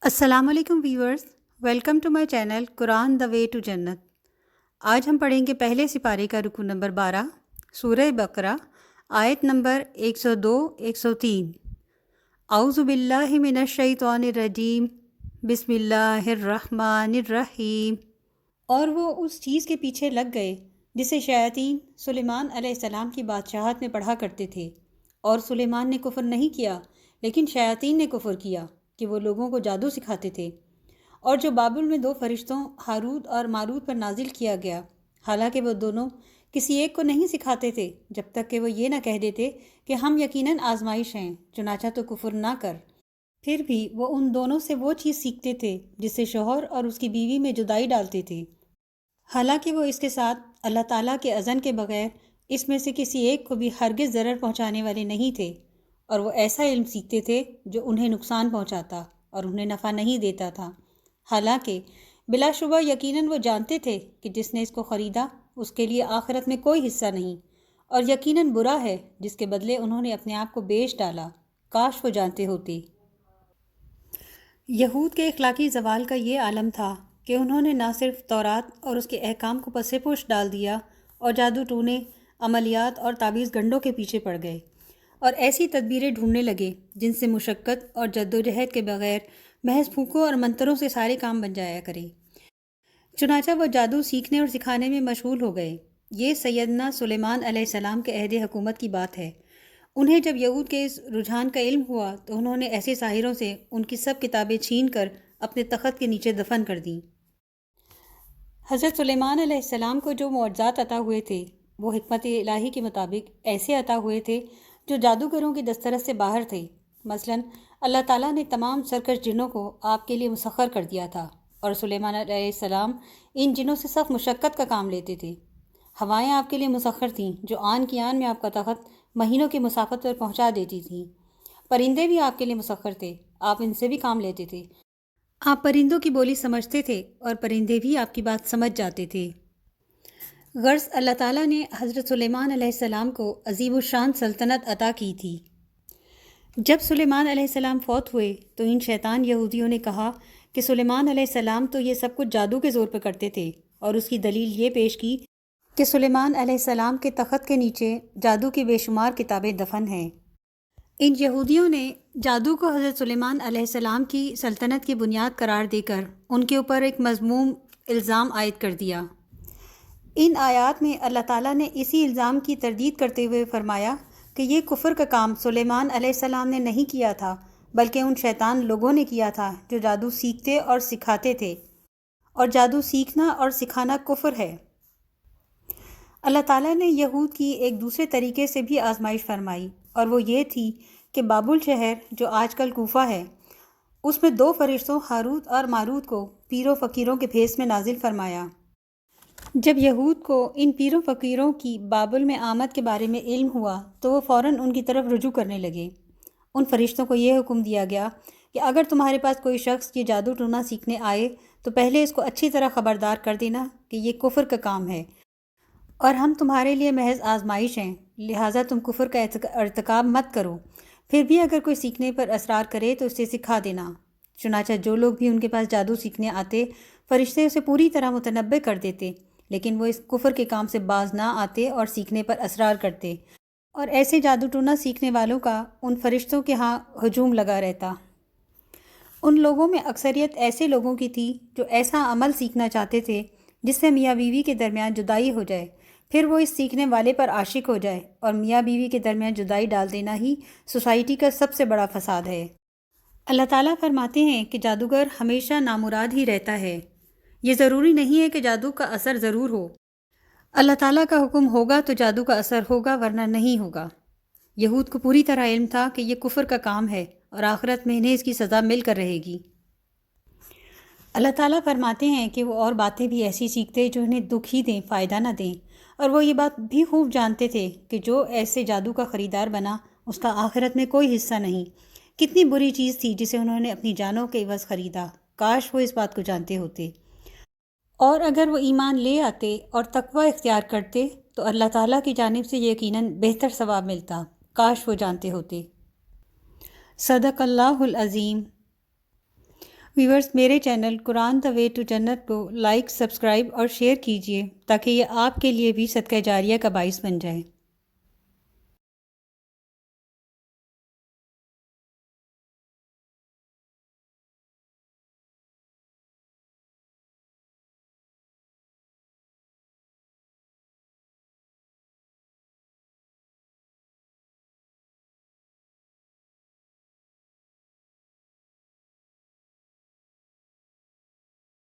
السلام علیکم viewers, welcome to my channel Quran the way to Jannat. آج ہم پڑھیں گے پہلے سپارے کا رکوع نمبر 12، سورہ بقرہ، آیت نمبر 102-103۔ اعوذ باللہ من الشیطان الرجیم، بسم اللہ الرحمن الرحیم۔ اور وہ اس چیز کے پیچھے لگ گئے جسے شیاطین سلیمان علیہ السلام کی بادشاہت میں پڑھا کرتے تھے، اور سلیمان نے کفر نہیں کیا لیکن شیاطین نے کفر کیا کہ وہ لوگوں کو جادو سکھاتے تھے، اور جو بابل میں 2 فرشتوں ہاروت اور ماروت پر نازل کیا گیا، حالانکہ وہ دونوں کسی ایک کو نہیں سکھاتے تھے جب تک کہ وہ یہ نہ کہہ دیتے کہ ہم یقیناً آزمائش ہیں، چنانچہ تو کفر نہ کر۔ پھر بھی وہ ان دونوں سے وہ چیز سیکھتے تھے جس سے شوہر اور اس کی بیوی میں جدائی ڈالتے تھے، حالانکہ وہ اس کے ساتھ اللہ تعالیٰ کے اذن کے بغیر اس میں سے کسی ایک کو بھی ہرگز ضرر پہنچانے والے نہیں تھے، اور وہ ایسا علم سیکھتے تھے جو انہیں نقصان پہنچاتا اور انہیں نفع نہیں دیتا تھا، حالانکہ بلا شبہ یقیناً وہ جانتے تھے کہ جس نے اس کو خریدا اس کے لیے آخرت میں کوئی حصہ نہیں، اور یقیناً برا ہے جس کے بدلے انہوں نے اپنے آپ کو بیچ ڈالا، کاش وہ جانتے ہوتے۔ یہود کے اخلاقی زوال کا یہ عالم تھا کہ انہوں نے نہ صرف تورات اور اس کے احکام کو پس پوش ڈال دیا اور جادو ٹونے، عملیات اور تعویذ گنڈوں کے پیچھے پڑ گئے، اور ایسی تدبیریں ڈھونڈنے لگے جن سے مشقت اور جد و جہد کے بغیر محض پھونکوں اور منتروں سے سارے کام بن جایا کریں۔ چنانچہ وہ جادو سیکھنے اور سکھانے میں مشغول ہو گئے۔ یہ سیدنا سلیمان علیہ السلام کے عہد حکومت کی بات ہے۔ انہیں جب یہود کے اس رجحان کا علم ہوا تو انہوں نے ایسے ساحروں سے ان کی سب کتابیں چھین کر اپنے تخت کے نیچے دفن کر دیں۔ حضرت سلیمان علیہ السلام کو جو معجزات عطا ہوئے تھے وہ حکمت الہی کے مطابق ایسے عطا ہوئے تھے جو جادوگروں کی دسترس سے باہر تھے۔ مثلاً اللہ تعالیٰ نے تمام سرکش جنوں کو آپ کے لیے مسخر کر دیا تھا، اور سلیمان علیہ السلام ان جنوں سے سخت مشقت کا کام لیتے تھے۔ ہوائیں آپ کے لیے مسخر تھیں جو آن کی آن میں آپ کا تخت مہینوں کی مسافت پر پہنچا دیتی تھیں۔ پرندے بھی آپ کے لیے مسخر تھے، آپ ان سے بھی کام لیتے تھے۔ آپ پرندوں کی بولی سمجھتے تھے اور پرندے بھی آپ کی بات سمجھ جاتے تھے۔ غرض اللہ تعالیٰ نے حضرت سلیمان علیہ السلام کو عظیم الشان سلطنت عطا کی تھی۔ جب سلیمان علیہ السلام فوت ہوئے تو ان شیطان یہودیوں نے کہا کہ سلیمان علیہ السلام تو یہ سب کچھ جادو کے زور پر کرتے تھے، اور اس کی دلیل یہ پیش کی کہ سلیمان علیہ السلام کے تخت کے نیچے جادو کی بے شمار کتابیں دفن ہیں۔ ان یہودیوں نے جادو کو حضرت سلیمان علیہ السلام کی سلطنت کی بنیاد قرار دے کر ان کے اوپر ایک مذموم الزام عائد کر دیا۔ ان آیات میں اللہ تعالیٰ نے اسی الزام کی تردید کرتے ہوئے فرمایا کہ یہ کفر کا کام سلیمان علیہ السلام نے نہیں کیا تھا بلکہ ان شیطان لوگوں نے کیا تھا جو جادو سیکھتے اور سکھاتے تھے، اور جادو سیکھنا اور سکھانا کفر ہے۔ اللہ تعالیٰ نے یہود کی ایک دوسرے طریقے سے بھی آزمائش فرمائی، اور وہ یہ تھی کہ بابل شہر جو آج کل کوفہ ہے، اس میں 2 فرشتوں ہاروت اور ماروت کو پیر و فقیروں کے بھیس میں نازل فرمایا۔ جب یہود کو ان پیر و فقیروں کی بابل میں آمد کے بارے میں علم ہوا تو وہ فوراً ان کی طرف رجوع کرنے لگے۔ ان فرشتوں کو یہ حکم دیا گیا کہ اگر تمہارے پاس کوئی شخص یہ جادو ٹونا سیکھنے آئے تو پہلے اس کو اچھی طرح خبردار کر دینا کہ یہ کفر کا کام ہے، اور ہم تمہارے لیے محض آزمائش ہیں، لہٰذا تم کفر کا ارتکاب مت کرو۔ پھر بھی اگر کوئی سیکھنے پر اصرار کرے تو اسے سکھا دینا۔ چنانچہ جو لوگ بھی ان کے پاس جادو سیکھنے آتے، فرشتے اسے پوری طرح متنبع کر دیتے، لیکن وہ اس کفر کے کام سے باز نہ آتے اور سیکھنے پر اصرار کرتے، اور ایسے جادو ٹونا سیکھنے والوں کا ان فرشتوں کے ہاں ہجوم لگا رہتا۔ ان لوگوں میں اکثریت ایسے لوگوں کی تھی جو ایسا عمل سیکھنا چاہتے تھے جس سے میاں بیوی کے درمیان جدائی ہو جائے، پھر وہ اس سیکھنے والے پر عاشق ہو جائے، اور میاں بیوی کے درمیان جدائی ڈال دینا ہی سوسائٹی کا سب سے بڑا فساد ہے۔ اللہ تعالیٰ فرماتے ہیں کہ جادوگر ہمیشہ نامراد ہی رہتا ہے۔ یہ ضروری نہیں ہے کہ جادو کا اثر ضرور ہو۔ اللہ تعالیٰ کا حکم ہوگا تو جادو کا اثر ہوگا، ورنہ نہیں ہوگا۔ یہود کو پوری طرح علم تھا کہ یہ کفر کا کام ہے اور آخرت میں انہیں اس کی سزا مل کر رہے گی۔ اللہ تعالیٰ فرماتے ہیں کہ وہ اور باتیں بھی ایسی سیکھتے جو انہیں دکھ ہی دیں، فائدہ نہ دیں، اور وہ یہ بات بھی خوب جانتے تھے کہ جو ایسے جادو کا خریدار بنا اس کا آخرت میں کوئی حصہ نہیں۔ کتنی بری چیز تھی جسے انہوں نے اپنی جانوں کے عوض خریدا، کاش وہ اس بات کو جانتے ہوتے، اور اگر وہ ایمان لے آتے اور تقوی اختیار کرتے تو اللہ تعالیٰ کی جانب سے یقیناً بہتر ثواب ملتا، کاش وہ جانتے ہوتے۔ صدق اللہ العظیم۔ ویورز، میرے channel Quran the way to جنت کو لائک، سبسکرائب اور شیئر کیجیے تاکہ یہ آپ کے لیے بھی صدقہ جاریہ کا باعث بن جائے۔